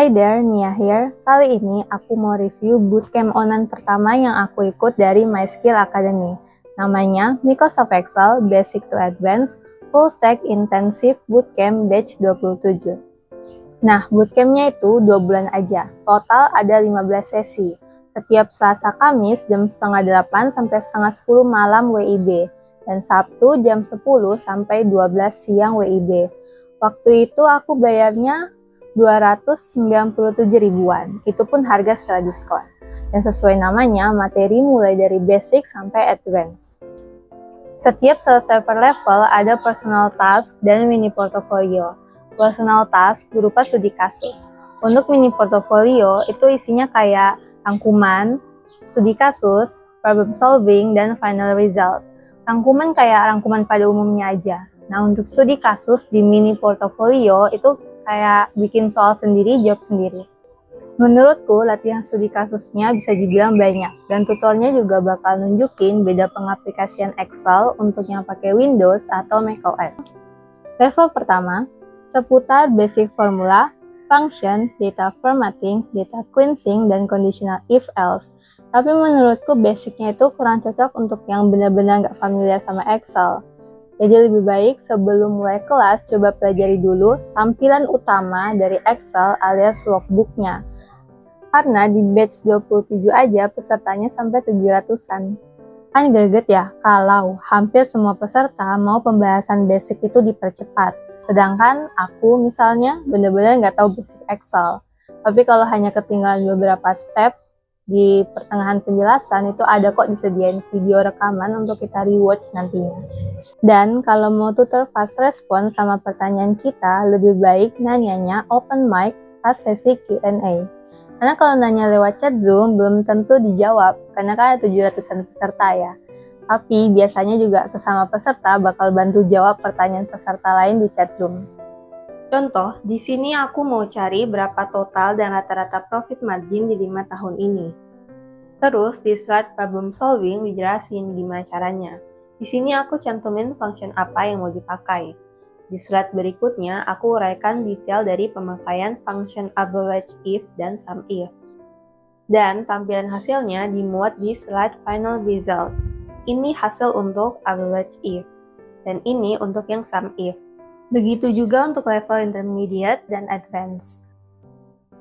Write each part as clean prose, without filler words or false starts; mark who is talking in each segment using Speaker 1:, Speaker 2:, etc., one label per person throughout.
Speaker 1: Hi there, Nia here. Kali ini aku mau review bootcamp online pertama yang aku ikut dari MySkill Academy. Namanya Microsoft Excel Basic to Advanced Full Stack Intensive Bootcamp Batch 27. Nah, bootcampnya itu 2 bulan aja. Total ada 15 sesi. Setiap Selasa Kamis jam setengah 8 sampai setengah 10 malam WIB. Dan Sabtu jam 10 sampai 12 siang WIB. Waktu itu aku bayarnya 297 ribuan, itu pun harga setelah diskon. Dan sesuai namanya, materi mulai dari basic sampai advance. Setiap selesai per level ada personal task dan mini portfolio. Personal task berupa studi kasus. Untuk mini portfolio itu isinya kayak rangkuman, studi kasus, problem solving, dan final result. Rangkuman kayak rangkuman pada umumnya aja. Nah, untuk studi kasus di mini portfolio itu kayak bikin soal sendiri, jawab sendiri. Menurutku, latihan studi kasusnya bisa dibilang banyak, dan tutornya juga bakal nunjukin beda pengaplikasian Excel untuk yang pakai Windows atau macOS. Level pertama, seputar basic formula, function, data formatting, data cleansing, dan conditional if-else. Tapi menurutku basicnya itu kurang cocok untuk yang benar-benar nggak familiar sama Excel. Jadi lebih baik sebelum mulai kelas coba pelajari dulu tampilan utama dari Excel alias workbook-nya. Karena di batch 27 aja pesertanya sampai 700-an. Kan greget ya kalau hampir semua peserta mau pembahasan basic itu dipercepat. Sedangkan aku misalnya bener-bener nggak tahu basic Excel. Tapi kalau hanya ketinggalan beberapa step, di pertengahan penjelasan itu ada kok disediain video rekaman untuk kita rewatch nantinya. Dan kalau mau tutor fast response sama pertanyaan kita, lebih baik nanyanya open mic pas sesi Q&A. Karena kalau nanya lewat chat Zoom belum tentu dijawab, karena kan ada 700-an peserta ya. Tapi biasanya juga sesama peserta bakal bantu jawab pertanyaan peserta lain di chat Zoom. Contoh, di sini aku mau cari berapa total dan rata-rata profit margin di 5 tahun ini. Terus di slide problem solving dijelasin gimana caranya. Di sini aku cantumin function apa yang mau dipakai. Di slide berikutnya aku uraikan detail dari pemakaian function average if dan sum if. Dan tampilan hasilnya dimuat di slide final result. Ini hasil untuk average if. Dan ini untuk yang sum if. Begitu juga untuk level intermediate dan advanced.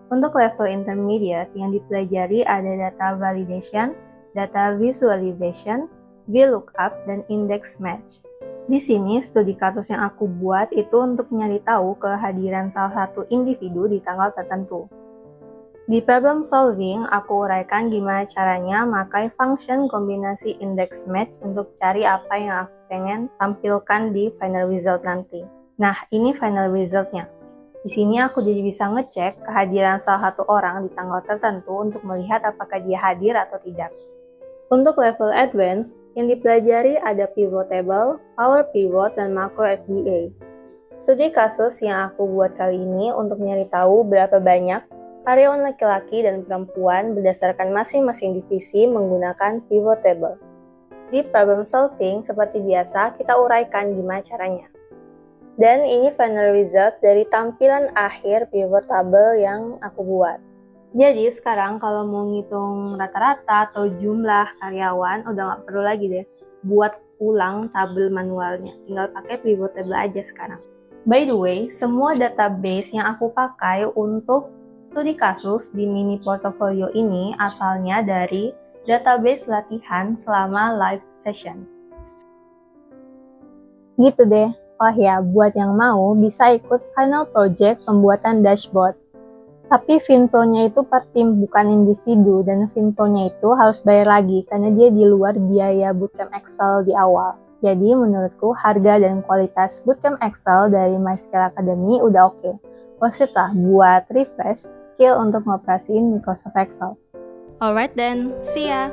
Speaker 1: Untuk level intermediate yang dipelajari ada data validation, data visualization, VLOOKUP, dan index match. Di sini studi kasus yang aku buat itu untuk nyari tahu kehadiran salah satu individu di tanggal tertentu. Di problem solving, aku uraikan gimana caranya pakai function kombinasi index match untuk cari apa yang aku pengen tampilkan di final result nanti. Nah, ini final resultnya. Di sini aku jadi bisa ngecek kehadiran salah satu orang di tanggal tertentu untuk melihat apakah dia hadir atau tidak. Untuk level advanced, yang dipelajari ada pivot table, power pivot, dan macro FBA. Studi kasus yang aku buat kali ini untuk nyari tahu berapa banyak karyawan laki-laki dan perempuan berdasarkan masing-masing divisi menggunakan pivot table. Di problem solving, seperti biasa, kita uraikan gimana caranya. Dan ini final result dari tampilan akhir pivot table yang aku buat. Jadi sekarang kalau mau ngitung rata-rata atau jumlah karyawan, udah nggak perlu lagi deh buat ulang tabel manualnya. Tinggal pakai pivot table aja sekarang. By the way, semua database yang aku pakai untuk studi kasus di mini portfolio ini asalnya dari database latihan selama live session. Gitu deh. Oh ya, buat yang mau bisa ikut final project pembuatan dashboard. Tapi Finpro-nya itu per tim bukan individu dan Finpro-nya itu harus bayar lagi karena dia di luar biaya bootcamp Excel di awal. Jadi menurutku harga dan kualitas bootcamp Excel dari MySkill Academy udah oke. Worth it lah buat refresh skill untuk ngoperasiin Microsoft Excel.
Speaker 2: Alright then, see ya!